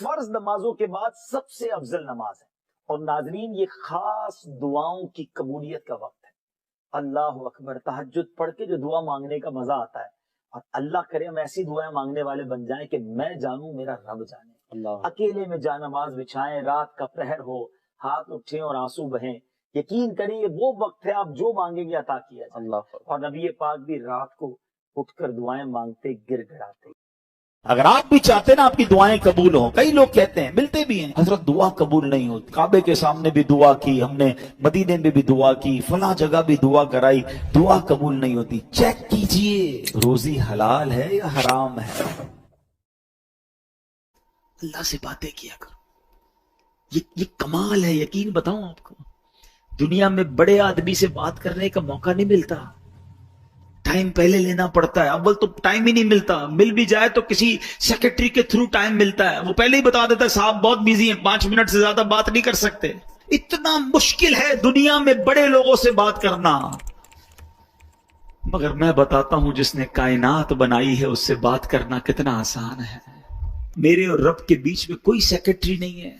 فرض نمازوں کے بعد سب سے افضل نماز ہے. اور ناظرین یہ خاص دعاؤں کی قبولیت کا وقت ہے. اللہ اکبر. تہجد پڑھ کے جو دعا مانگنے کا مزہ آتا ہے، اور اللہ کرے ہم ایسی دعائیں مانگنے والے بن جائیں کہ میں جانوں میرا رب جانے. اللہ اکیلے میں جا نماز بچھائیں، رات کا پہر ہو، ہاتھ اٹھیں اور آنسو بہیں، یقین کریے وہ وقت ہے آپ جو مانگیں گے عطا کیا جائے. اللہ. اور نبی پاک بھی رات کو اٹھ کر دعائیں مانگتے گر گڑاتے. اگر آپ بھی چاہتے نا آپ کی دعائیں قبول ہوں، کئی لوگ کہتے ہیں، ملتے بھی ہیں، حضرت دعا قبول نہیں ہوتی. کعبے کے سامنے بھی دعا کی ہم نے، مدینے میں بھی دعا کی، فلاں جگہ بھی دعا کرائی، دعا قبول نہیں ہوتی. چیک کیجئے روزی حلال ہے یا حرام ہے. اللہ سے باتیں کیا کرو. یہ کمال ہے. یقین بتاؤں آپ کو، دنیا میں بڑے آدمی سے بات کرنے کا موقع نہیں ملتا. ٹائم پہلے لینا پڑتا ہے. اول تو ٹائم ہی نہیں ملتا، مل بھی جائے تو کسی سیکرٹری کے تھرو ٹائم ملتا ہے. وہ پہلے ہی بتا دیتا ہے صاحب بہت بیزی ہیں، 5 منٹ سے زیادہ بات نہیں کر سکتے. اتنا مشکل ہے دنیا میں بڑے لوگوں سے بات کرنا. مگر میں بتاتا ہوں جس نے کائنات بنائی ہے اس سے بات کرنا کتنا آسان ہے. میرے اور رب کے بیچ میں کوئی سیکرٹری نہیں ہے.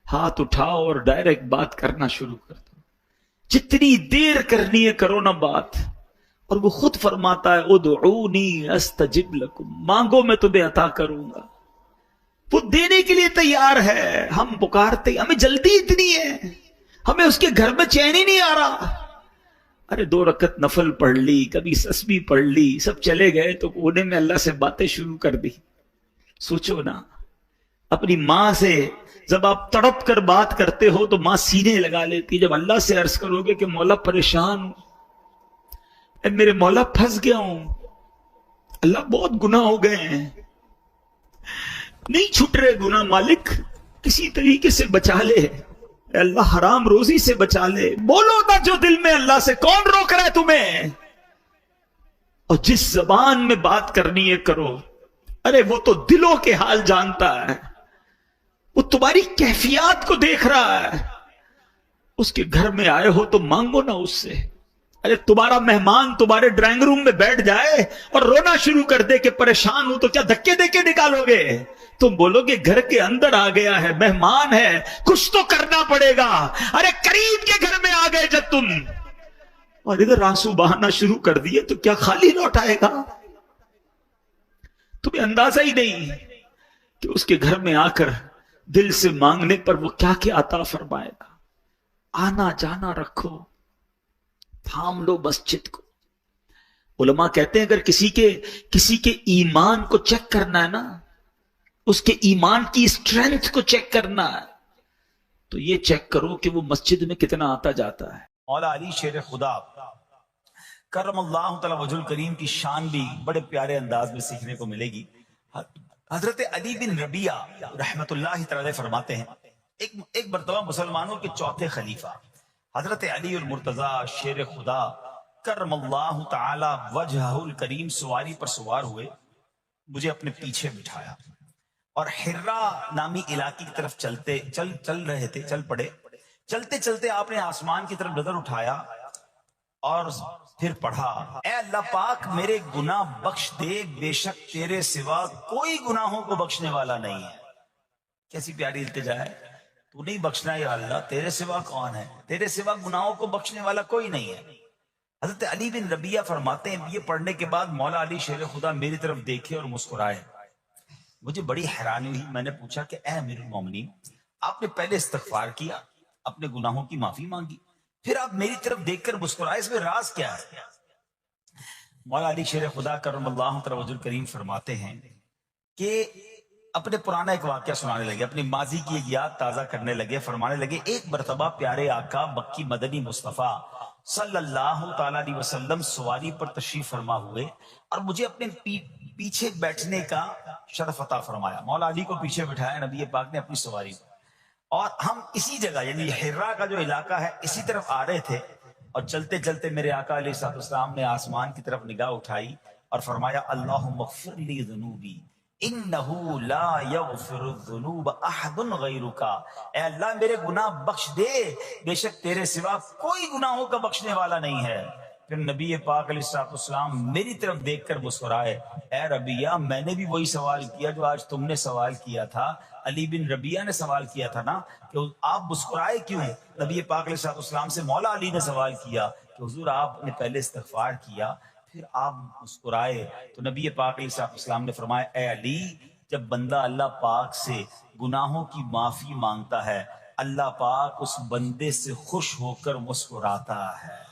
ہاتھ اٹھاؤ اور ڈائریکٹ بات کرنا شروع کر دو. جتنی دیر کرنی ہے کرو نا بات. اور وہ خود فرماتا ہے ادعونی استجب لکم، مانگو میں تمہیں عطا کروں گا. وہ دینے کے لیے تیار ہے. ہم پکارتے، ہمیں جلدی اتنی ہے، ہمیں اس کے گھر میں چین ہی نہیں آ رہا. ارے 2 رکعت نفل پڑھ لی، کبھی تسبیح پڑھ لی، سب چلے گئے تو کونے میں اللہ سے باتیں شروع کر دی. سوچو نا، اپنی ماں سے جب آپ تڑپ کر بات کرتے ہو تو ماں سینے لگا لیتی. جب اللہ سے عرض کرو گے کہ مولا پریشان ہوں، اے میرے مولا پھنس گیا ہوں، اللہ بہت گناہ ہو گئے ہیں، نہیں چھٹ رہے گناہ، مالک کسی طریقے سے بچا لے، اے اللہ حرام روزی سے بچا لے. بولو نا جو دل میں اللہ سے، کون روک رہا ہے تمہیں؟ اور جس زبان میں بات کرنی ہے کرو. ارے وہ تو دلوں کے حال جانتا ہے، وہ تمہاری کیفیات کو دیکھ رہا ہے. اس کے گھر میں آئے ہو تو مانگو نا اس سے. ارے تمہارا مہمان تمہارے ڈرائنگ روم میں بیٹھ جائے اور رونا شروع کر دے کہ پریشان ہوں، تو کیا دھکے دے کے نکالو گے؟ تم بولو گے گھر کے اندر آ گیا ہے، مہمان ہے، کچھ تو کرنا پڑے گا. ارے قریب کے گھر میں آ گئے جب تم اور ادھر آنسو بہانا شروع کر دیے تو کیا خالی لوٹ آئے گا؟ تمہیں اندازہ ہی نہیں کہ اس کے گھر میں آ کر دل سے مانگنے پر وہ کیا کیا عطا فرمائے گا. آنا جانا رکھو، تھام لو مسجد کو. علماء کہتے ہیں اگر کسی کے ایمان کو چیک کرنا ہے نا، اس کے ایمان کی اسٹرینتھ کو چیک کرنا ہے، تو یہ چیک کرو کہ وہ مسجد میں کتنا آتا جاتا ہے. مولا علی شیر خدا کرم اللہ تعالی وجہ الکریم کی شان بھی بڑے پیارے انداز میں سیکھنے کو ملے گی. حضرت علی بن ربیعہ رحمت اللہ تعالی فرماتے ہیں ایک مرتبہ مسلمانوں کے چوتھے خلیفہ حضرت علی المرتضی شیر خدا کرم اللہ تعالی وجہہ الکریم سواری پر سوار ہوئے، مجھے اپنے پیچھے بٹھایا اور حرا نامی علاقے کی طرف چل رہے تھے. چل پڑے. چلتے چلتے آپ نے آسمان کی طرف نظر اٹھایا اور پھر پڑھا، اے اللہ پاک میرے گناہ بخش دے، بے شک تیرے سوا کوئی گناہوں کو بخشنے والا نہیں ہے. کیسی پیاری التجا ہے، تو نہیں بخشنا یا اللہ، تیرے سوا کون ہے؟ تیرے سوا گناہوں کو بخشنے والا کوئی نہیں ہے. حضرت علی بن ربیعہ فرماتے ہیں یہ پڑھنے کے بعد مولا علی شیر خدا میری طرف دیکھے اور مسکرائے. مجھے بڑی حیرانی ہوئی. میں نے پوچھا کہ اے امیر المومنین، آپ نے پہلے استغفار کیا، اپنے گناہوں کی معافی مانگی، پھر آپ میری طرف دیکھ کر مسکرائے، اس میں راز کیا ہے؟ مولا علی شیر خدا کرم اللہ تعالی وجہ الکریم فرماتے ہیں کہ اپنے پرانا ایک واقعہ سنانے لگے، اپنی ماضی کی ایک یاد تازہ کرنے لگے. فرمانے لگے ایک مرتبہ پیارے آقا مکی مدنی مصطفیٰ صلی اللہ تعالی علیہ وسلم سواری پر تشریف فرما ہوئے اور مجھے اپنے پیچھے بیٹھنے کا شرف عطا فرمایا. مولا علی کو پیچھے بٹھایا نبی پاک نے اپنی سواری پر، اور ہم اسی جگہ یعنی حرا کا جو علاقہ ہے اسی طرف آ رہے تھے. اور چلتے چلتے میرے آقا علیہ الصلوۃ والسلام نے آسمان کی طرف نگاہ اٹھائی اور فرمایا اللہم اغفر لی ذنوبی انہو لا یغفر الذنوب احد غیرک، اے اللہ میرے گناہ بخش دے، بے شک تیرے سوا کوئی گناہوں کا بخشنے والا نہیں ہے. پھر نبی پاک علیہ الصلوۃ والسلام میری طرف دیکھ کر مسکرائے، اے ربیہ میں نے بھی وہی سوال کیا جو آج تم نے سوال کیا تھا، علی بن ربیہ نے سوال کیا تھا نا کہ آپ مسکرائے کیوں؟ نبی پاک علیہ الصلوۃ والسلام سے مولا علی نے سوال کیا کہ حضور آپ نے پہلے استغفار کیا پھر آپ مسکرائے، تو نبی پاک علیہ الصلوۃ والسلام نے فرمایا اے علی، جب بندہ اللہ پاک سے گناہوں کی معافی مانگتا ہے اللہ پاک اس بندے سے خوش ہو کر مسکراتا ہے،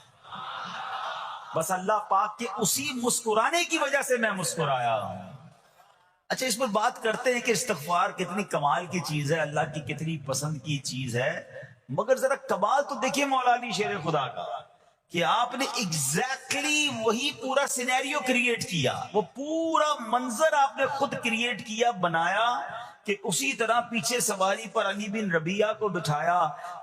بس اللہ پاک کے اسی مسکرانے کی وجہ سے میں مسکرایا ہوں۔ اچھا اس پر بات کرتے ہیں کہ استغفار کتنی کمال کی چیز ہے، اللہ کی کتنی پسند کی چیز ہے، مگر ذرا کمال تو دیکھیے مولا علی شیر خدا کا کہ آپ نے ایگزیکٹلی وہی پورا سینیریو کریٹ کیا، وہ پورا منظر آپ نے خود کریٹ کیا، بنایا کہ اسی طرح پیچھے سواری پر علی بن ربیہ کو بٹھایا،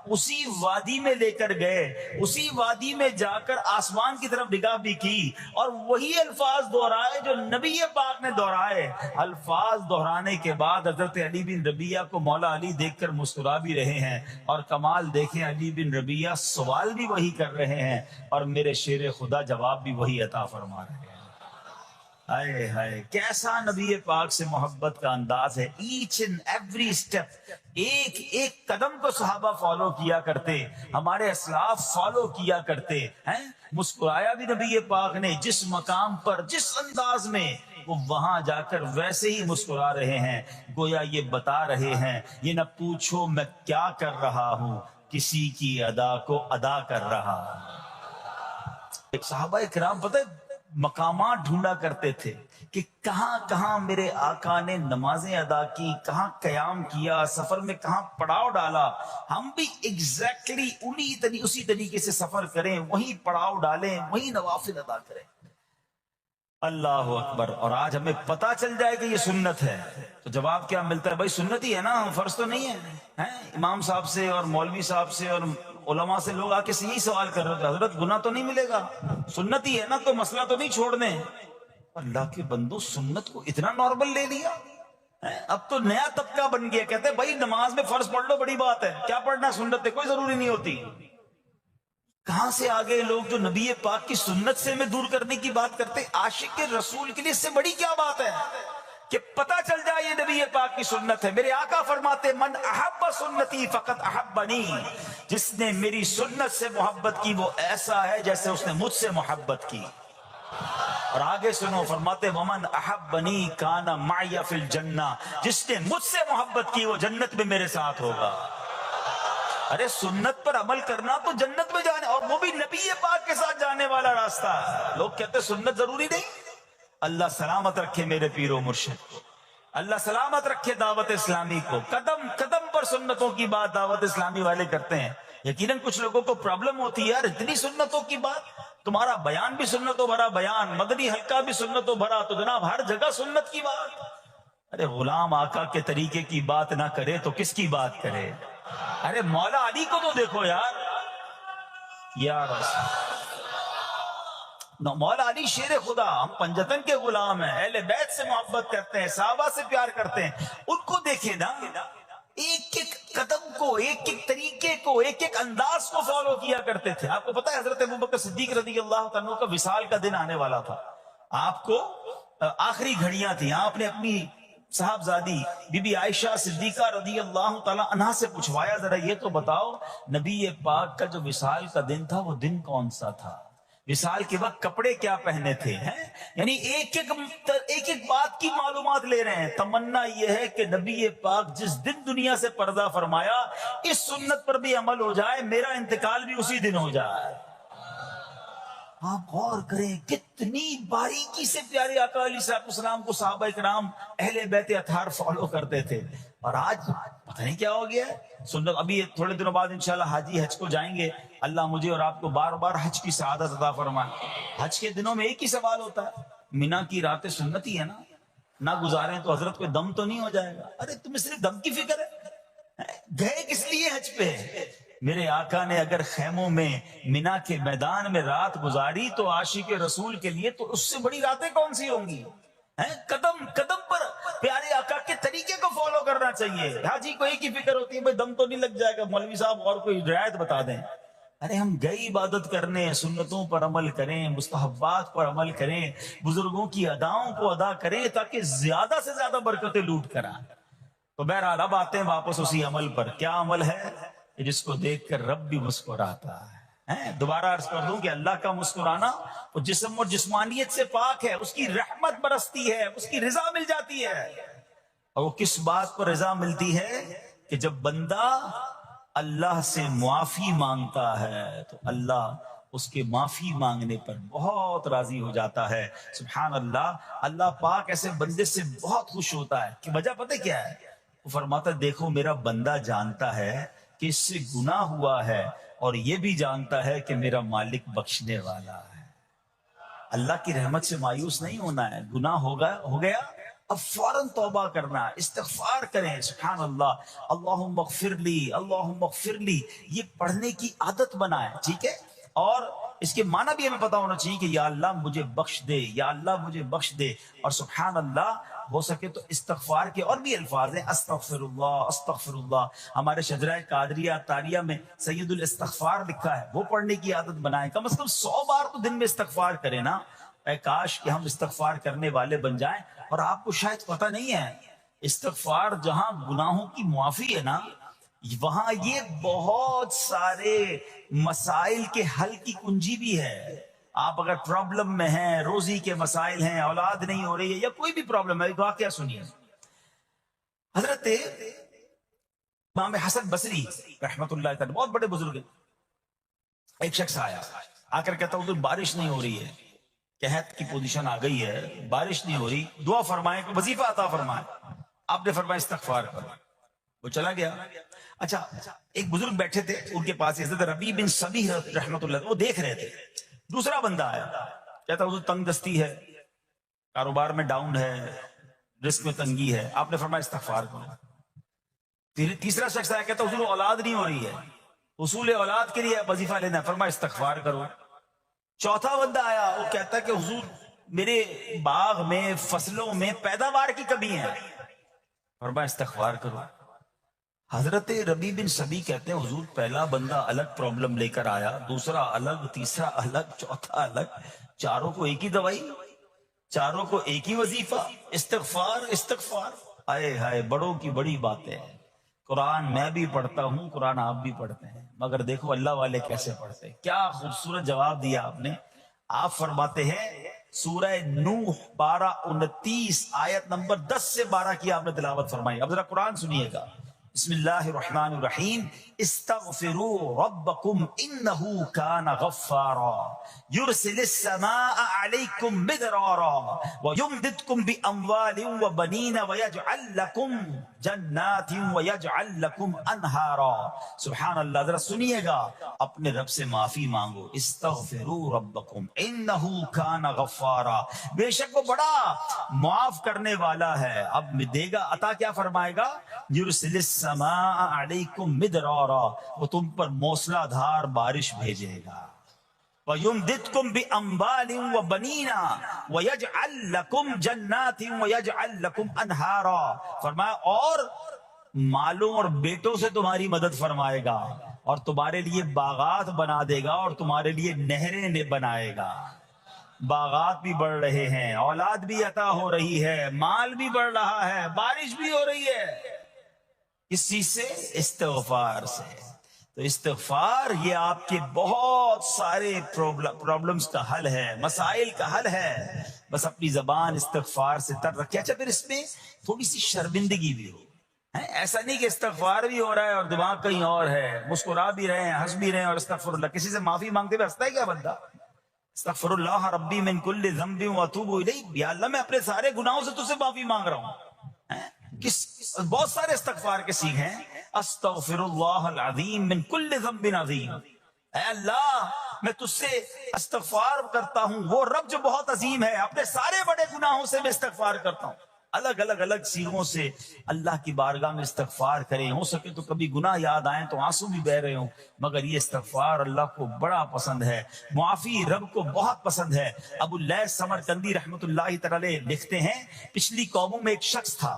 اسی وادی میں لے کر گئے، اسی وادی میں جا کر آسمان کی طرف نگاہ بھی کی اور وہی الفاظ دہرائے جو نبی پاک نے دہرائے۔ الفاظ دہرانے کے بعد حضرت علی بن ربیہ کو مولا علی دیکھ کر مسکرا بھی رہے ہیں، اور کمال دیکھیں علی بن ربیہ سوال بھی وہی کر رہے ہیں اور میرے شیر خدا جواب بھی وہی عطا فرما رہے ہیں۔ ہائے ہائے کیسا نبی پاک سے محبت کا انداز ہے، ایچ اینڈ ایوری اسٹیپ، ایک ایک قدم کو صحابہ فالو کیا کرتے، ہمارے اسلاف فالو کیا کرتے ہیں۔ مسکرایا بھی نبی پاک نے جس مقام پر جس انداز میں، وہ وہاں جا کر ویسے ہی مسکرا رہے ہیں، گویا یہ بتا رہے ہیں یہ نہ پوچھو میں کیا کر رہا ہوں، کسی کی ادا کو ادا کر رہا ہوں۔ ایک صحابہ کرام پتہ ہے مقامات ڈھونڈا کرتے تھے کہ کہاں کہاں میرے آقا نے نمازیں ادا کی، کہاں قیام کیا، سفر میں کہاں پڑاؤ ڈالا، ہم بھی ایگزیکٹلی اسی طریقے سے سفر کریں، وہیں پڑاؤ ڈالیں، وہیں نوافل ادا کریں۔ اللہ اکبر۔ اور آج ہمیں پتا چل جائے کہ یہ سنت ہے تو جواب کیا ملتا ہے؟ بھائی سنت ہی ہے نا، فرض تو نہیں ہے۔ امام صاحب سے اور مولوی صاحب سے اور علماء سے لوگ آ کے یہی سوال کر رہے تھے، حضرت گناہ تو نہیں ملے گا، سنت ہی ہے نا تو مسئلہ تو نہیں چھوڑ دیں۔ اللہ کے بندو سنت کو اتنا نارمل لے لیا، اب تو نیا طبقہ بن گیا، کہتے ہیں بھائی نماز میں فرض پڑھ لو بڑی بات ہے، کیا پڑھنا سنت ہے کوئی ضروری نہیں ہوتی۔ کہاں سے آگے لوگ جو نبی پاک کی سنت سے ہمیں دور کرنے کی بات کرتے، عاشق رسول کے لیے اس سے بڑی کیا بات ہے کہ پتہ چل جائے یہ نبی پاک کی سنت ہے۔ میرے آقا فرماتے من احب سنتی فقط احبنی، جس نے میری سنت سے محبت کی وہ ایسا ہے جیسے اس نے مجھ سے محبت کی۔ اور آگے سنو، فرماتے ومن احبنی کان معی فی الجنہ، جس نے مجھ سے محبت کی وہ جنت میں میرے ساتھ ہوگا۔ ارے سنت پر عمل کرنا تو جنت میں جانے، اور وہ بھی نبی پاک کے ساتھ جانے والا راستہ ہے۔ لوگ کہتے سنت ضروری نہیں۔ اللہ سلامت رکھے میرے پیر و مرشد کو، اللہ سلامت رکھے دعوت اسلامی کو، قدم قدم پر سنتوں کی بات دعوت اسلامی والے کرتے ہیں۔ یقیناً کچھ لوگوں کو پرابلم ہوتی ہے، یار اتنی سنتوں کی بات، تمہارا بیان بھی سنتوں بھرا بیان، مدنی حلقہ بھی سنتوں بھرا، تو جناب ہر جگہ سنت کی بات۔ ارے غلام آقا کے طریقے کی بات نہ کرے تو کس کی بات کرے؟ ارے مولا علی کو تو دیکھو یار، مولا علی شیر خدا، ہم پنجتن کے غلام ہیں، اہل بیت سے محبت کرتے ہیں، صحابہ سے پیار کرتے ہیں، ان کو دیکھیں نا، ایک ایک قدم کو، ایک ایک طریقے کو، ایک ایک انداز کو فالو کیا کرتے تھے۔ آپ کو پتا ہے حضرت ابوبکر صدیق رضی اللہ عنہ کا وصال کا دن آنے والا تھا، آپ کو آخری گھڑیاں تھیں، آپ نے اپنی صاحبزادی بی بی عائشہ صدیقہ رضی اللہ تعالی عنہا سے پوچھوایا ذرا یہ تو بتاؤ نبی پاک کا جو وصال کا دن تھا وہ دن کون سا تھا، وصال کے وقت کپڑے کیا پہنے تھے، یعنی ایک ایک بات کی معلومات لے رہے ہیں۔ تمنا یہ ہے کہ نبی پاک جس دن دنیا سے پردہ فرمایا اس سنت پر بھی عمل ہو جائے، میرا انتقال بھی اسی دن ہو جائے۔ آپ غور کریں کتنی باریکی سے پیارے آقا علیہ السلام کو صحابہ کرام اہل بیت اطہار فالو کرتے تھے، اور آج پتہ نہیں کیا ہو گیا ہے سنت۔ ابھی تھوڑے دنوں بعد انشاءاللہ حاجی حج کو جائیں گے، اللہ مجھے اور آپ کو بار بار حج کی سعادت عطا فرمائے۔ حج کے دنوں میں ایک ہی سوال ہوتا ہے، مینا کی راتیں سنت ہی ہے نا، نہ گزاریں تو حضرت کوئی دم تو نہیں ہو جائے گا؟ ارے تمہیں صرف دم کی فکر ہے، گئے کس لیے حج پہ؟ میرے آقا نے اگر خیموں میں مینا کے میدان میں رات گزاری تو عاشق رسول کے لیے تو اس سے بڑی راتیں کون سی ہوں گی؟ قدم قدم پر پیارے آقا کے طریقے کو فالو کرنا چاہیے۔ حاجی کو ایک ہی فکر ہوتی ہے بھائی دم تو نہیں لگ جائے گا، مولوی صاحب اور کوئی رعایت بتا دیں۔ ارے ہم گئے عبادت کرنے، سنتوں پر عمل کریں، مستحبات پر عمل کریں، بزرگوں کی اداؤں کو ادا کریں تاکہ زیادہ سے زیادہ برکتیں لوٹ کر آئیں۔ تو بہرحال اب آتے ہیں واپس اسی عمل پر۔ کیا عمل ہے کہ جس کو دیکھ کر رب بھی مسکراتا ہے۔ دوبارہ عرض کر دوں کہ اللہ کا مسکرانا وہ جسم اور جسمانیت سے پاک ہے، اس کی رحمت برستی ہے، اس کی رضا مل جاتی ہے۔ اور وہ کس بات پر رضا ملتی ہے کہ جب بندہ اللہ سے معافی مانگتا ہے تو اللہ اس کے معافی مانگنے پر بہت راضی ہو جاتا ہے۔ سبحان اللہ، اللہ پاک ایسے بندے سے بہت خوش ہوتا ہے کہ وجہ پتہ کیا ہے؟ وہ فرماتا ہے دیکھو میرا بندہ جانتا ہے کہ اس سے گناہ ہوا ہے اور یہ بھی جانتا ہے کہ میرا مالک بخشنے والا ہے۔ اللہ کی رحمت سے مایوس نہیں ہونا ہے۔ گناہ ہو گیا اب فوراً توبہ کرنا، استغفار کریں۔ سبحان اللہ، اللہم اغفر لی، اللہم اغفر لی، یہ پڑھنے کی عادت بنائیں، ٹھیک ہے؟ اور اس کے معنی بھی ہمیں پتا ہونا چاہیے کہ یا اللہ مجھے بخش دے، یا اللہ مجھے بخش دے۔ اور سبحان اللہ، ہو سکے تو استغفار کے اور بھی الفاظ ہیں، استغفر اللہ، استغفر اللہ۔ ہمارے شجرہ قادریہ تاریہ میں سید الاستغفار لکھا ہے، وہ پڑھنے کی عادت بنائیں۔ کم از کم 100 بار تو دن میں استغفار کریں نا۔ اے کاش کہ ہم استغفار کرنے والے بن جائیں۔ اور آپ کو شاید پتہ نہیں ہے، استغفار جہاں گناہوں کی معافی ہے نا، وہاں یہ بہت سارے مسائل کے حل کی کنجی بھی ہے۔ آپ اگر پرابلم میں ہیں، روزی کے مسائل ہیں، اولاد نہیں ہو رہی ہے، یا کوئی بھی پرابلم ہے، ایک واقعہ سنیے۔ حضرت امام حسن بصری رحمت اللہ تعالی، بہت بڑے بزرگ ہیں، ایک شخص آیا، آ کر کہتا ادھر بارش نہیں ہو رہی ہے، قحط کی پوزیشن آ گئی ہے، بارش نہیں ہو رہی، دعا فرمائیں، وظیفہ عطا فرمائیں۔ آپ نے فرمایا استغفار کرو۔ وہ چلا گیا۔ اچھا، ایک بزرگ بیٹھے تھے ان کے پاس، حضرت ربیع بن صبیح رحمت اللہ، وہ دیکھ رہے تھے۔ دوسرا بندہ آیا، کہتا حضور تنگ دستی ہے، کاروبار میں ڈاؤن ہے، رزق میں تنگی ہے۔ آپ نے فرمایا استغفار کرو۔ پھر تیسرا شخص آیا، کہتا حضور اولاد نہیں ہو رہی ہے، حصول اولاد کے لیے وظیفہ لینا ہے، فرمایا استغفار کرو۔ چوتھا بندہ آیا، وہ کہتا کہ حضور میرے باغ میں، فصلوں میں پیداوار کی کمی ہے، فرمایا استغفار کرو۔ حضرت ربیع بن صبیح کہتے ہیں حضور پہلا بندہ الگ پرابلم لے کر آیا، دوسرا الگ، تیسرا الگ، چوتھا الگ، چاروں کو ایک ہی دوائی، چاروں کو ایک ہی وظیفہ، استغفار استغفار۔ آئے ہائے، بڑوں کی بڑی باتیں ہیں۔ قرآن میں بھی پڑھتا ہوں، قرآن آپ بھی پڑھتے ہیں، مگر دیکھو اللہ والے کیسے پڑھتے ہیں۔ کیا خوبصورت جواب دیا آپ نے۔ آپ فرماتے ہیں سورہ نوح 12:29 آیت نمبر 10 سے 12 کی آپ نے تلاوت فرمائی۔ اب ذرا قرآن سنیے گا۔ بسم اللہ الرحمن الرحیم، استغفروا ربکم انہ کان غفارا یرسل السماء علیکم مدرارا ویمددکم باموال وبنین ویجعل لکم جنات ویجعل لکم انہارا۔ سبحان اللہ، ذرا سنیے گا، اپنے رب سے معافی مانگو۔ استغفروا ربکم انہ کان غفارا، بے شک وہ بڑا معاف کرنے والا ہے۔ اب دے گا عطا، کیا فرمائے گا؟ یرسل السماء علیکم مدرارا، وہ تم پر موسلا دھار بارش بھیجے گا۔ وَيُمْدِدْكُمْ بِأَمْوَالٍ وَبَنِينَ وَيَجْعَلْ لَكُمْ جَنَّاتٍ وَيَجْعَلْ لَكُمْ أَنْهَارًا، فرمایا اور مالوں اور بیٹوں سے تمہاری مدد فرمائے گا، اور تمہارے لیے باغات بنا دے گا، اور تمہارے لیے نہریں بنائے گا۔ باغات بھی بڑھ رہے ہیں، اولاد بھی عطا ہو رہی ہے، مال بھی بڑھ رہا ہے، بارش بھی ہو رہی ہے۔ اس چیز سے، استغفار سے۔ تو استغفار یہ آپ کے بہت سارے پرابلمز کا حل ہے، مسائل کا حل ہے۔ بس اپنی زبان استغفار سے تر رکھے۔ اچھا، پھر اس میں تھوڑی سی شرمندگی بھی ہو، ایسا نہیں کہ استغفار بھی ہو رہا ہے اور دماغ کہیں اور ہے، مسکرا بھی رہے ہیں، ہنس بھی رہے ہیں، اور استغفر اللہ، کسی سے معافی مانگتے ہوئے ہنستا ہے کیا بندہ؟ استغفر اللہ ربی من کل ذنب واتوب الیہ، یا اللہ میں اپنے سارے گناہوں سے تجھ سے معافی مانگ رہا ہوں۔ بہت سارے استغفار کے سیکھ ہیں، استغفر اللہ العظیم من کل ذنب عظیم، اے اللہ میں تجھ سے استغفار کرتا ہوں، وہ رب جو بہت عظیم ہے، اپنے سارے بڑے گناہوں سے میں استغفار کرتا ہوں۔ الگ الگ سیغوں سے اللہ کی بارگاہ میں استغفار کریں۔ ہو سکے تو کبھی گناہ یاد آئیں تو آنسو بھی بہ رہے ہوں، مگر یہ استغفار اللہ کو بڑا پسند ہے، معافی رب کو بہت پسند ہے۔ ابو اللیث سمرقندی رحمت اللہ تعالی لکھتے ہیں، پچھلی قوموں میں ایک شخص تھا،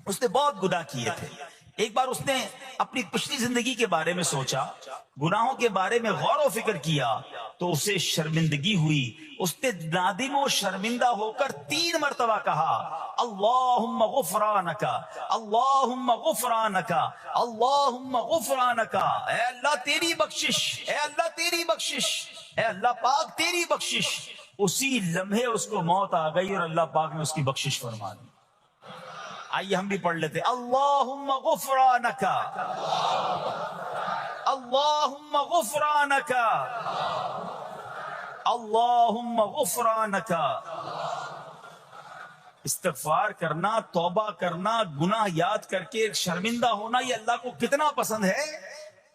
اس نے بہت گناہ کیے تھے، ایک بار اس نے اپنی پچھلی زندگی کے بارے میں سوچا، گناہوں کے بارے میں غور و فکر کیا تو اسے شرمندگی ہوئی. اس نے نادم و شرمندہ ہو کر 3 مرتبہ کہا اللہم غفرانک، اللہم غفرانک، اللہم غفرانک. اے اللہ تیری بخشش، اے اللہ تیری بخشش، اے اللہ پاک تیری بخشش. اسی لمحے اس کو موت آ گئی اور اللہ پاک نے اس کی بخشش فرما دی. آئیے ہم بھی پڑھ لیتے اللہم غفرانک، اللہم غفرانک، اللہم غفرانک. استغفار کرنا، توبہ کرنا، گناہ یاد کر کے شرمندہ ہونا، یہ اللہ کو کتنا پسند ہے.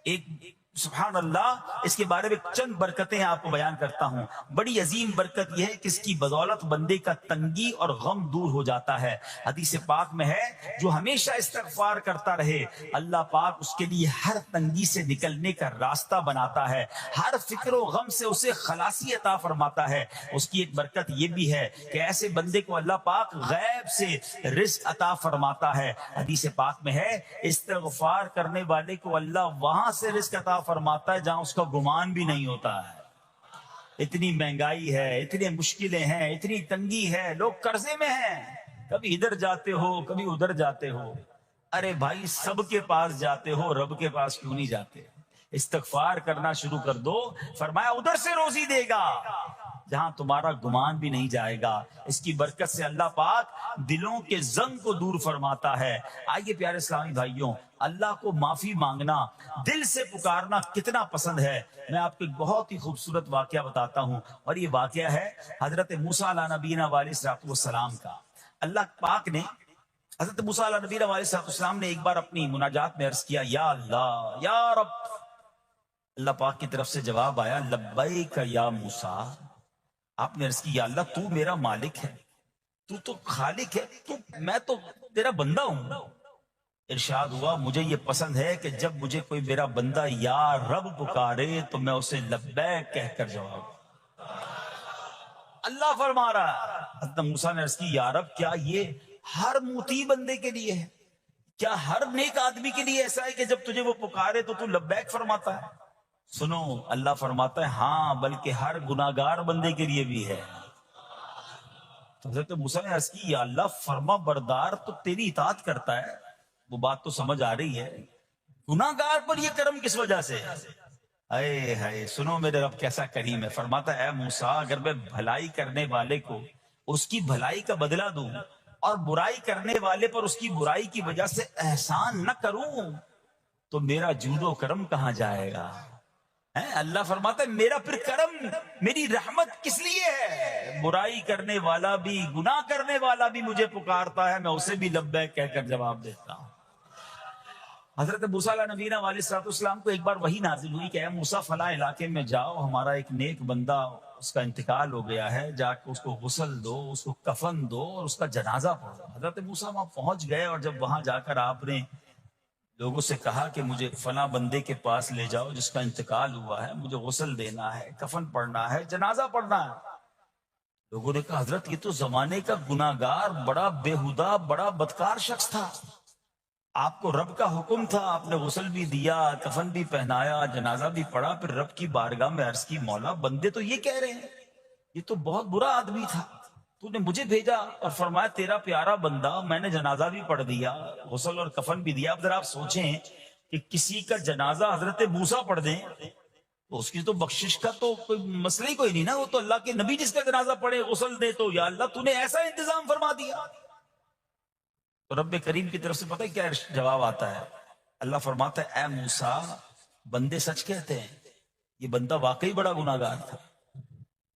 ایک سبحان اللہ، اس کے بارے میں چند برکتیں آپ کو بیان کرتا ہوں. بڑی عظیم برکت یہ ہے کہ اس کی بدولت بندے کا تنگی اور غم دور ہو جاتا ہے. حدیث پاک میں ہے جو ہمیشہ استغفار کرتا رہے اللہ پاک اس کے لیے ہر تنگی سے نکلنے کا راستہ بناتا ہے، ہر فکر و غم سے اسے خلاصی عطا فرماتا ہے. اس کی ایک برکت یہ بھی ہے کہ ایسے بندے کو اللہ پاک غیب سے رزق عطا فرماتا ہے. حدیث پاک میں ہے استغفار کرنے والے کو اللہ وہاں سے رزق عطا فرماتا ہے جہاں اس کا گمان بھی نہیں ہوتا ہے. اتنی مہنگائی ہے، اتنی مشکلیں ہیں، اتنی تنگی ہے، لوگ قرضے میں ہیں، کبھی ادھر جاتے ہو کبھی ادھر جاتے ہو. ارے بھائی سب کے پاس جاتے ہو، رب کے پاس کیوں نہیں جاتے؟ استغفار کرنا شروع کر دو، فرمایا ادھر سے روزی دے گا جہاں تمہارا گمان بھی نہیں جائے گا. اس کی برکت سے اللہ پاک دلوں کے زنگ کو دور فرماتا ہے. آئیے پیارے اسلامی بھائیوں، اللہ کو معافی مانگنا، دل سے پکارنا کتنا پسند ہے. میں آپ کو ایک بہت ہی خوبصورت واقعہ بتاتا ہوں، اور یہ واقعہ ہے حضرت موسیٰ علیہ نبینا علیہ السلام کا. اللہ پاک نے حضرت موسیٰ علیہ نبینا علیہ السلام نے ایک بار اپنی مناجات میں عرض کیا یا اللہ یا رب. اللہ پاک کی طرف سے جواب آیا لبیک یا موسیٰ. آپ نے عرض کی یا اللہ تو میرا مالک ہے، تو تو خالق ہے، میں تو تیرا بندہ ہوں. ارشاد ہوا مجھے یہ پسند ہے کہ جب مجھے کوئی میرا بندہ یا رب پکارے تو میں اسے لبیک کہہ کر جواب. اللہ فرما رہا ہے. حضرت موسیٰ نے عرض کی یا رب کیا یہ ہر مطیع بندے کے لیے ہے؟ کیا ہر نیک آدمی کے لیے ایسا ہے کہ جب تجھے وہ پکارے تو لبیک فرماتا ہے؟ سنو، اللہ فرماتا ہے ہاں، بلکہ ہر گناہگار بندے کے لیے بھی ہے. تو حضرت موسیٰ نے عرض کی یا اللہ فرما بردار تو تیری اطاعت کرتا ہے، وہ بات تو سمجھ آ رہی ہے، گناہگار پر یہ کرم کس وجہ سے؟ اے ہائے، سنو میرے رب کیسا کریم ہے. فرماتا ہے اے موسیٰ اگر میں بھلائی کرنے والے کو اس کی بھلائی کا بدلہ دوں اور برائی کرنے والے پر اس کی برائی کی وجہ سے احسان نہ کروں تو میرا جود و کرم کہاں جائے گا؟ اللہ فرماتا ہے میرا پھر کرم، میری رحمت کس لیے ہے؟ برائی کرنے والا بھی، گناہ کرنے والا بھی مجھے پکارتا ہے، میں اسے بھی لبیک کہہ کر جواب دیتا ہوں. حضرت موسیٰ علیہ نبینا علیہ السلام کو ایک بار وحی نازل ہوئی کہ اے موسیٰ فلاں علاقے میں جاؤ، ہمارا ایک نیک بندہ اس کا انتقال ہو گیا ہے، جا کے اس کو غسل دو، اس کو کفن دو اور اس کا جنازہ پڑھو. حضرت موسیٰ وہاں پہنچ گئے اور جب وہاں جا کر آپ نے لوگوں سے کہا کہ مجھے فلاں بندے کے پاس لے جاؤ جس کا انتقال ہوا ہے، مجھے غسل دینا ہے، کفن پڑھنا ہے، جنازہ پڑھنا ہے. لوگوں نے کہا حضرت یہ تو زمانے کا گناہگار، بڑا بےہودہ، بڑا بدکار شخص تھا، آپ کو رب کا حکم تھا، آپ نے غسل بھی دیا، کفن بھی پہنایا، جنازہ بھی پڑھا، پھر رب کی بارگاہ میں عرض کی مولا بندے تو یہ کہہ رہے ہیں یہ تو بہت برا آدمی تھا، تو نے مجھے بھیجا اور فرمایا تیرا پیارا بندہ، میں نے جنازہ بھی پڑھ دیا، غسل اور کفن بھی دیا. اب ذرا آپ سوچیں کہ کسی کا جنازہ حضرت موسیٰ پڑھ دیں تو اس کی تو بخشش کا تو کوئی مسئلہ ہی کوئی نہیں نا، وہ تو اللہ کے نبی جس کا جنازہ پڑھے غسل دے تو یا اللہ تو نے ایسا انتظام فرما دیا. تو رب کریم کی طرف سے پتہ ہے کیا جواب آتا ہے؟ اللہ فرماتا ہے اے موسیٰ بندے سچ کہتے ہیں، یہ بندہ واقعی بڑا گناہگار تھا.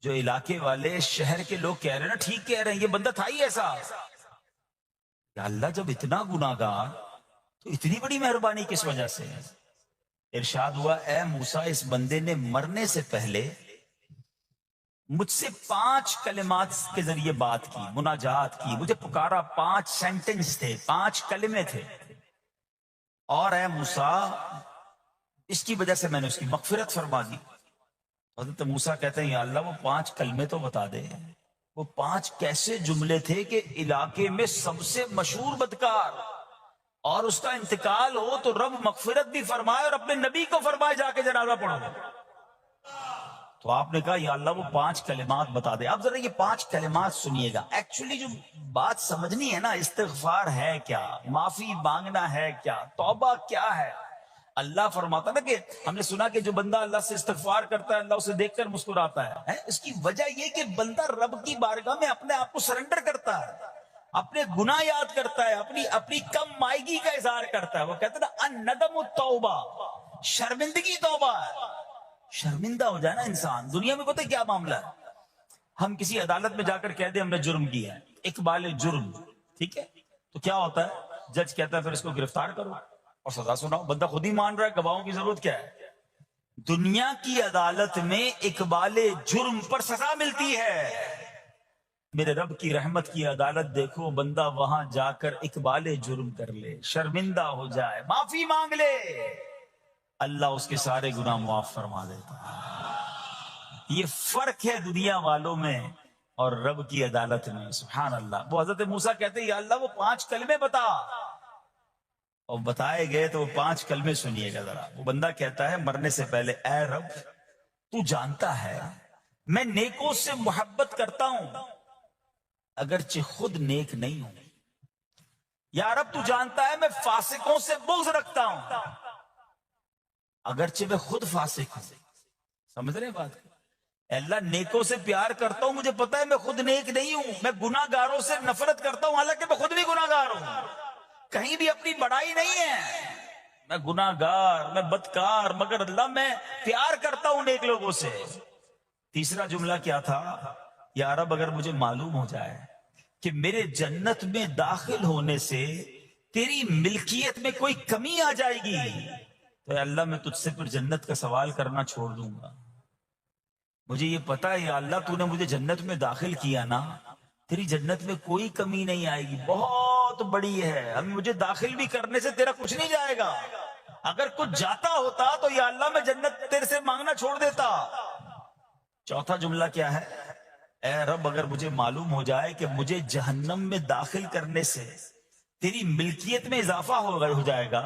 جو علاقے والے شہر کے لوگ کہہ رہے ہیں نا ٹھیک کہہ رہے ہیں، یہ بندہ تھا ہی ایسا. یا اللہ جب اتنا گناہگار تو اتنی بڑی مہربانی کس وجہ سے؟ ارشاد ہوا اے موسیٰ اس بندے نے مرنے سے پہلے مجھ سے 5 کلمات کے ذریعے بات کی، مناجات کی، مجھے پکارا، 5 سینٹنس تھے، 5 کلمے تھے، اور اے موسیٰ اس کی وجہ سے میں نے اس کی مغفرت فرما دی. حضرت موسیٰ کہتے ہیں یا اللہ وہ 5 کلمے تو بتا دے، وہ 5 کیسے جملے تھے کہ علاقے میں سب سے مشہور بدکار، اور اس کا انتقال ہو تو رب مغفرت بھی فرمائے اور اپنے نبی کو فرمائے جا کے جنازہ پڑھو. تو آپ نے کہا یا اللہ وہ 5 کلمات بتا دے. اب ذرا یہ 5 کلمات سنیے گا. ایکچولی جو بات سمجھنی ہے نا، استغفار ہے کیا، معافی مانگنا ہے کیا، توبہ کیا ہے. اللہ فرماتا نا کہ ہم نے سنا کہ جو بندہ اللہ سے استغفار کرتا ہے اللہ اسے دیکھ کر مسکراتا ہے. اس کی وجہ یہ کہ بندہ رب کی بارگاہ میں اپنے آپ کو سرنڈر کرتا ہے، اپنے گناہ یاد کرتا ہے، اپنی کم مائگی کا اظہار کرتا ہے. وہ کہتے ہیں نا الندم التوبہ، شرمندگی توبہ ہے. شرمندہ ہو جائے نا انسان. دنیا میں پتہ کیا معاملہ ہے، ہم کسی عدالت میں جا کر کہہ دیں ہم نے جرم کیا ہے، اقبال جرم، ٹھیک ہے، تو کیا ہوتا ہے، جج کہتا ہے پھر اس کو گرفتار کرو اور سزا سناؤ. بندہ خود ہی مان رہا ہے، گواہوں کی ضرورت کیا ہے. دنیا کی عدالت میں اقبال جرم پر سزا ملتی ہے. میرے رب کی رحمت کی عدالت دیکھو، بندہ وہاں جا کر اقبال جرم کر لے، شرمندہ ہو جائے، معافی مانگ لے، اللہ اس کے سارے گناہ معاف فرما دیتا ہے. یہ فرق ہے دنیا والوں میں اور رب کی عدالت میں. سبحان اللہ. وہ حضرت موسیٰ کہتے ہیں یا اللہ وہ 5 کلمے بتا، اور بتائے گئے تو وہ 5 کلمے سنیے گا ذرا. وہ بندہ کہتا ہے مرنے سے پہلے اے رب تو جانتا ہے میں نیکوں سے محبت کرتا ہوں اگرچہ خود نیک نہیں ہوں. یا رب تو جانتا ہے میں فاسقوں سے بغض رکھتا ہوں اگرچہ میں خود فاسق ہوں. سمجھ رہے ہیں بات؟ اے اللہ نیکوں سے پیار کرتا ہوں، مجھے پتا ہے میں خود نیک نہیں ہوں. میں گناہ گاروں سے نفرت کرتا ہوں حالانکہ میں خود بھی گناہ گار ہوں. کہیں بھی اپنی بڑائی نہیں ہے، میں گناہ گار، میں بدکار، مگر اللہ میں پیار کرتا ہوں نیک لوگوں سے. تیسرا جملہ کیا تھا، یا رب اگر مجھے معلوم ہو جائے کہ میرے جنت میں داخل ہونے سے تیری ملکیت میں کوئی کمی آ جائے گی تو اے اللہ میں تجھ سے پھر جنت کا سوال کرنا چھوڑ دوں گا. مجھے یہ پتا ہے یا اللہ تو نے مجھے جنت میں داخل کیا نا، تیری جنت میں کوئی کمی نہیں آئے گی، بہت بڑی ہے، اب مجھے داخل بھی کرنے سے تیرا کچھ نہیں جائے گا. اگر کچھ جاتا ہوتا تو یا اللہ میں جنت تیرے سے مانگنا چھوڑ دیتا. چوتھا جملہ کیا ہے، اے رب اگر مجھے معلوم ہو جائے کہ مجھے جہنم میں داخل کرنے سے تیری ملکیت میں اضافہ ہو جائے گا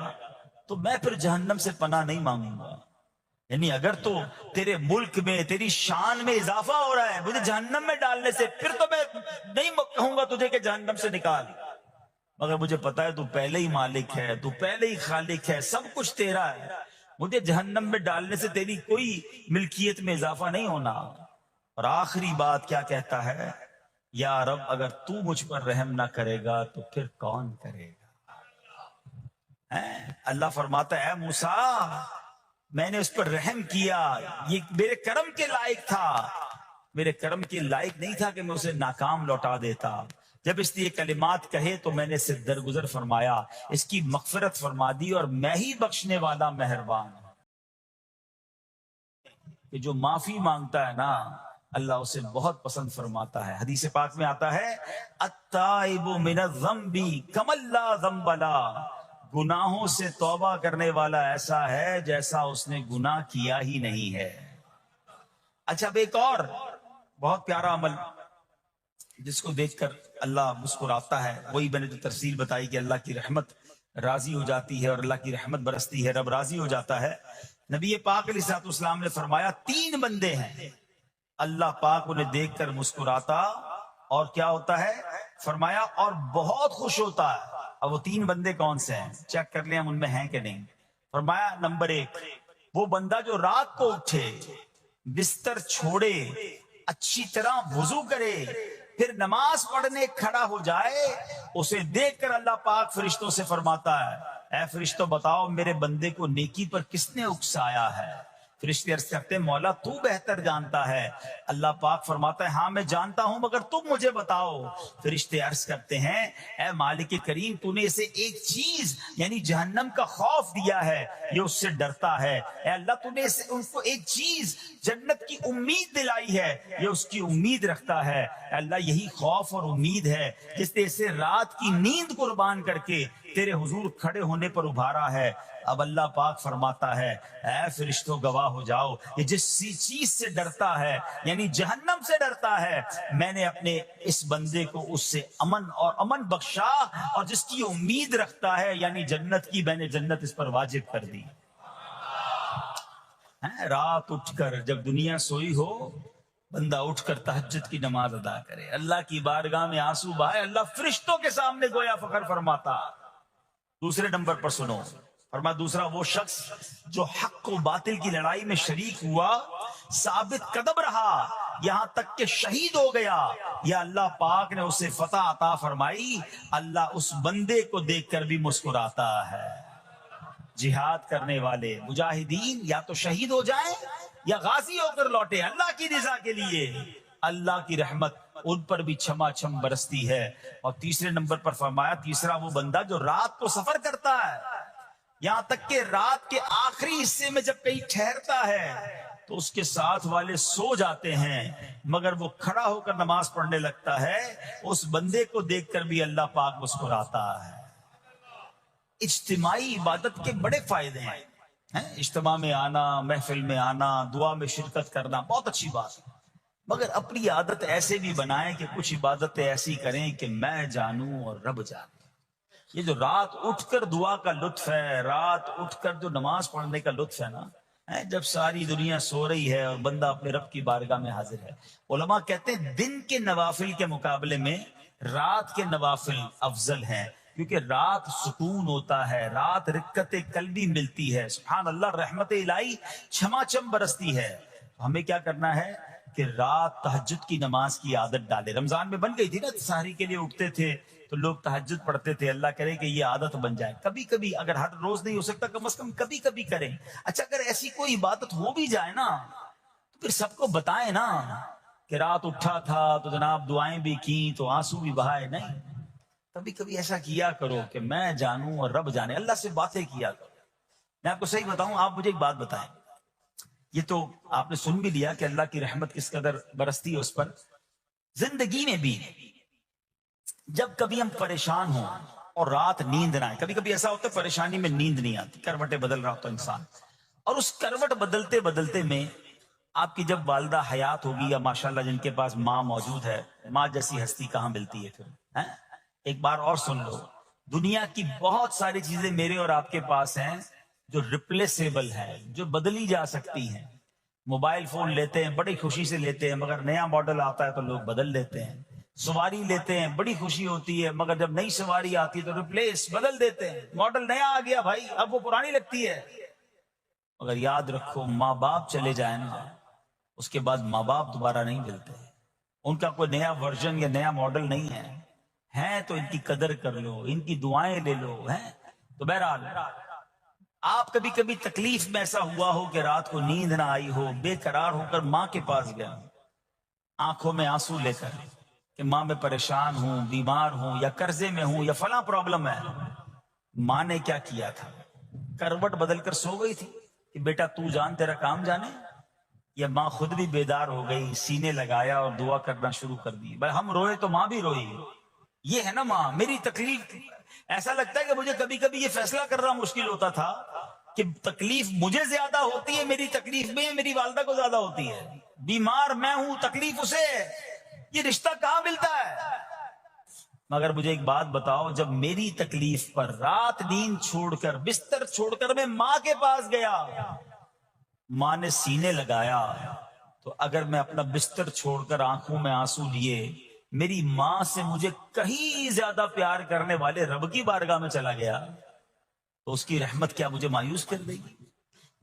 تو میں پھر جہنم سے پناہ نہیں مانگوں گا. یعنی اگر تو تیرے ملک میں تیری شان میں اضافہ ہو رہا ہے مجھے جہنم میں ڈالنے سے، پھر تو میں نہیں کہوں گا تجھے کہ جہنم سے نکال. مگر مجھے پتا ہے تو پہلے ہی مالک ہے، تو پہلے ہی خالق ہے، سب کچھ تیرا ہے، مجھے جہنم میں ڈالنے سے تیری کوئی ملکیت میں اضافہ نہیں ہونا. اور آخری بات کیا کہتا ہے، یا رب اگر تو مجھ پر رحم نہ کرے گا تو پھر کون کرے گا. اللہ فرماتا ہے اے موسیٰ میں نے اس پر رحم کیا، یہ میرے کرم کے لائق تھا، میرے کرم کے لائق نہیں تھا کہ میں اسے ناکام لوٹا دیتا. جب اس نے یہ کلمات کہے تو میں نے اسے درگزر فرمایا، اس کی مغفرت فرما دی، اور میں ہی بخشنے والا مہربان ہوں. کہ جو معافی مانگتا ہے نا اللہ اسے بہت پسند فرماتا ہے. حدیث پاک میں آتا ہے التائب من الذنب کمن لا ذنب له، گناہوں سے توبہ کرنے والا ایسا ہے جیسا اس نے گناہ کیا ہی نہیں ہے. اچھا اب ایک اور بہت پیارا عمل جس کو دیکھ کر اللہ مسکراتا ہے، وہی میں نے جو تفصیل بتائی کہ اللہ کی رحمت راضی ہو جاتی ہے اور اللہ کی رحمت برستی ہے، رب راضی ہو جاتا ہے. نبی پاک علیہ الصلوۃ والسلام نے فرمایا 3 بندے ہیں اللہ پاک انہیں دیکھ کر مسکراتا اور کیا ہوتا ہے، فرمایا اور بہت خوش ہوتا ہے. اب وہ 3 بندے کون سے ہیں چیک کر لیں ہم ان میں ہیں کہ نہیں. فرمایا نمبر 1 وہ بندہ جو رات کو اٹھے، بستر چھوڑے، اچھی طرح وضو کرے، پھر نماز پڑھنے کھڑا ہو جائے، اسے دیکھ کر اللہ پاک فرشتوں سے فرماتا ہے اے فرشتوں بتاؤ میرے بندے کو نیکی پر کس نے اکسایا ہے. فرشتے عرض کرتے ہیں مولا تو بہتر جانتا ہے. اللہ پاک فرماتا ہے ہاں میں جانتا ہوں مگر تم مجھے بتاؤ. فرشتے عرض کرتے ہیں اے مالک کریم تو نے اسے ایک چیز یعنی جہنم کا خوف دیا ہے، یہ اس سے ڈرتا ہے. اے اللہ تو نے ان کو ایک چیز جنت کی امید دلائی ہے، یہ اس کی امید رکھتا ہے. اے اللہ یہی خوف اور امید ہے جس نے اسے رات کی نیند قربان کر کے تیرے حضور کھڑے ہونے پر ابھارا ہے. اب اللہ پاک فرماتا ہے اے فرشتوں گواہ ہو جاؤ, یہ جس چیز سے ڈرتا ہے یعنی جہنم سے ڈرتا ہے, میں نے اپنے اس بندے کو اس سے امن بخشا, اور جس کی امید رکھتا ہے یعنی جنت کی, میں نے جنت اس پر واجب کر دی. رات اٹھ کر جب دنیا سوئی ہو, بندہ اٹھ کر تہجد کی نماز ادا کرے, اللہ کی بارگاہ میں آنسو بہائے, اللہ فرشتوں کے سامنے گویا فخر فرماتا. دوسرے نمبر پر سنو, فرما دوسرا وہ شخص جو حق و باطل کی لڑائی میں شریک ہوا, ثابت قدم رہا یہاں تک کہ شہید ہو گیا, یا اللہ پاک نے اسے فتح عطا فرمائی, اللہ اس بندے کو دیکھ کر بھی مسکراتا ہے. جہاد کرنے والے مجاہدین یا تو شہید ہو جائیں یا غازی ہو کر لوٹے اللہ کی رضا کے لیے, اللہ کی رحمت ان پر بھی چھما چھم برستی ہے. اور تیسرے نمبر پر فرمایا تیسرا وہ بندہ جو رات کو سفر کرتا ہے, یہاں تک کہ رات کے آخری حصے میں جب کہیں ٹھہرتا ہے تو اس کے ساتھ والے سو جاتے ہیں, مگر وہ کھڑا ہو کر نماز پڑھنے لگتا ہے, اس بندے کو دیکھ کر بھی اللہ پاک مسکراتا ہے. اجتماعی عبادت کے بڑے فائدے ہیں. اجتماع میں آنا, محفل میں آنا, دعا میں شرکت کرنا بہت اچھی بات ہے, مگر اپنی عادت ایسے بھی بنائیں کہ کچھ عبادتیں ایسی کریں کہ میں جانوں اور رب جانے. یہ جو رات اٹھ کر دعا کا لطف ہے, رات اٹھ کر جو نماز پڑھنے کا لطف ہے نا, جب ساری دنیا سو رہی ہے اور بندہ اپنے رب کی بارگاہ میں حاضر ہے. علماء کہتے ہیں دن کے نوافل کے مقابلے میں رات کے نوافل افضل ہیں, کیونکہ رات سکون ہوتا ہے, رات رکت قلبی ملتی ہے. سبحان اللہ, رحمت الہی چھما چھم برستی ہے. ہمیں کیا کرنا ہے کہ رات تہجد کی نماز کی عادت ڈالے. رمضان میں بن گئی تھی نا, سحری کے لیے اٹھتے تھے تو لوگ تہجد پڑھتے تھے. اللہ کرے کہ یہ عادت بن جائے. کبھی کبھی, اگر ہر روز نہیں ہو سکتا کم از کم کبھی کبھی کریں. اچھا اگر ایسی کوئی عبادت ہو بھی جائے نا تو پھر سب کو بتائیں نا کہ رات اٹھا تھا تو جناب دعائیں بھی کی تو آنسو بھی بہائے. نہیں, کبھی کبھی ایسا کیا کرو کہ میں جانوں اور رب جانے, اللہ سے باتیں کیا کرو. میں آپ کو صحیح بتاؤں, آپ مجھے ایک بات بتائیں, یہ تو آپ نے سن بھی لیا کہ اللہ کی رحمت کس قدر برستی ہے اس پر. زندگی میں بھی جب کبھی ہم پریشان ہوں اور رات نیند نہ آئے, کبھی کبھی ایسا ہوتا ہے پریشانی میں نیند نہیں آتی, کروٹیں بدل رہا ہوتا انسان, اور اس کروٹ بدلتے بدلتے میں آپ کی جب والدہ حیات ہوگی یا ماشاءاللہ جن کے پاس ماں موجود ہے, ماں جیسی ہستی کہاں ملتی ہے پھر. ایک بار اور سن لو, دنیا کی بہت ساری چیزیں میرے اور آپ کے پاس ہیں جو ریپلیسیبل ہیں, جو بدلی جا سکتی ہیں. موبائل فون لیتے ہیں, بڑی خوشی سے لیتے ہیں, مگر نیا ماڈل آتا ہے تو لوگ بدل لیتے ہیں. سواری لیتے ہیں, بڑی خوشی ہوتی ہے, مگر جب نئی سواری آتی ہے تو ریپلیس بدل دیتے ہیں. ماڈل نیا آ گیا بھائی, اب وہ پرانی لگتی ہے. مگر یاد رکھو, ماں باپ چلے جائیں نا, اس کے بعد ماں باپ دوبارہ نہیں ملتے. ان کا کوئی نیا ورژن یا نیا ماڈل نہیں ہے تو ان کی قدر کر لو, ان کی دعائیں لے لو. تو بہرحال آپ کبھی کبھی تکلیف میں ایسا ہوا ہو کہ رات کو نیند نہ آئی ہو, بے قرار ہو کر ماں کے پاس گیا, آنکھوں میں آنسو لے کر کہ ماں میں پریشان ہوں, بیمار ہوں, یا قرضے میں ہوں, یا فلاں پرابلم ہے. ماں نے کیا کیا تھا, کروٹ بدل کر سو گئی تھی کہ بیٹا تو جان تیرا کام جانے, یا ماں خود بھی بیدار ہو گئی, سینے لگایا اور دعا کرنا شروع کر دی. بھائی ہم روئے تو ماں بھی روئی. یہ ہے نا ماں. میری تکلیف, ایسا لگتا ہے کہ مجھے کبھی کبھی یہ فیصلہ کرنا مشکل ہوتا تھا کہ تکلیف مجھے زیادہ ہوتی ہے, میری تکلیف میں میری والدہ کو زیادہ ہوتی ہے. بیمار میں ہوں, تکلیف اسے, یہ رشتہ کہاں ملتا ہے. مگر مجھے ایک بات بتاؤ, جب میری تکلیف پر رات نیند چھوڑ کر, بستر چھوڑ کر میں ماں کے پاس گیا, ماں نے سینے لگایا, تو اگر میں اپنا بستر چھوڑ کر آنکھوں میں آنسو لیے میری ماں سے مجھے کہیں زیادہ پیار کرنے والے رب کی بارگاہ میں چلا گیا, تو اس کی رحمت کیا مجھے مایوس کر دے گی.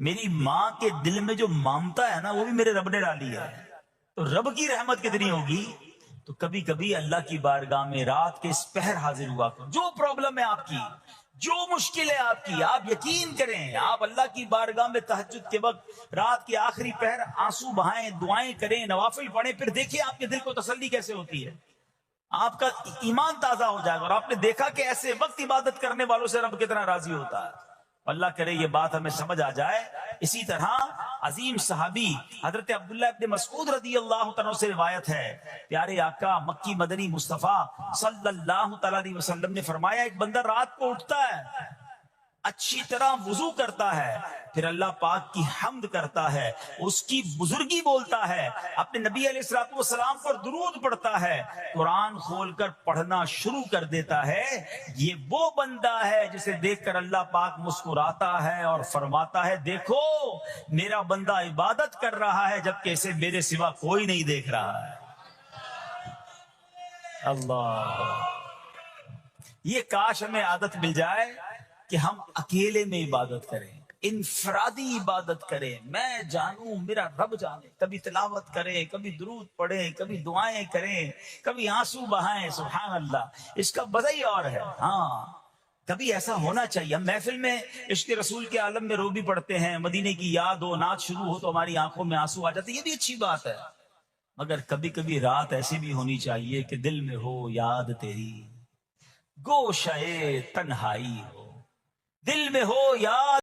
میری ماں کے دل میں جو ممتا ہے نا وہ بھی میرے رب نے ڈالی ہے, تو رب کی رحمت کتنی ہوگی. تو کبھی کبھی اللہ کی بارگاہ میں رات کے اس پہر حاضر ہوا کرو. جو پرابلم ہے آپ کی, جو مشکل ہے آپ کی, آپ یقین کریں, آپ اللہ کی بارگاہ میں تہجد کے وقت رات کے آخری پہر آنسو بہائیں, دعائیں کریں, نوافل پڑھیں, پھر دیکھیں آپ کے دل کو تسلی کیسے ہوتی ہے. آپ کا ایمان تازہ ہو جائے گا, اور آپ نے دیکھا کہ ایسے وقت عبادت کرنے والوں سے رب کتنا راضی ہوتا ہے. اللہ کرے یہ بات ہمیں سمجھ آ جائے. اسی طرح عظیم صحابی حضرت عبداللہ ابن مسعود رضی اللہ تعالیٰ سے روایت ہے، پیارے آقا مکی مدنی مصطفیٰ صلی اللہ تعالیٰ علیہ وسلم نے فرمایا، ایک بندہ رات کو اٹھتا ہے، اچھی طرح وضو کرتا ہے، پھر اللہ پاک کی حمد کرتا ہے، اس کی بزرگی بولتا ہے، اپنے نبی علیہ الصلوۃ والسلام پر درود پڑھتا ہے، قرآن کھول کر پڑھنا شروع کر دیتا ہے. یہ وہ بندہ ہے جسے دیکھ کر اللہ پاک مسکراتا ہے اور فرماتا ہے، دیکھو میرا بندہ عبادت کر رہا ہے جبکہ اسے میرے سوا کوئی نہیں دیکھ رہا ہے. اللہ، یہ کاش ہمیں عادت مل جائے کہ ہم اکیلے میں عبادت کریں، انفرادی عبادت کریں، میں جانوں میرا رب جانے. کبھی تلاوت کریں، کبھی درود پڑھیں، کبھی دعائیں کریں، کبھی آنسو بہائیں. سبحان اللہ، اس کا مزہ ہی اور ہے. ہاں، کبھی ایسا ہونا چاہیے. ہم محفل میں عشق رسول کے عالم میں رو بھی پڑھتے ہیں، مدینے کی یاد ہو، نعت شروع ہو تو ہماری آنکھوں میں آنسو آ جاتے ہیں، یہ بھی اچھی بات ہے. مگر کبھی کبھی رات ایسی بھی ہونی چاہیے کہ دل میں ہو یاد تیری، گوشے تنہائی ہو، دل میں ہو یاد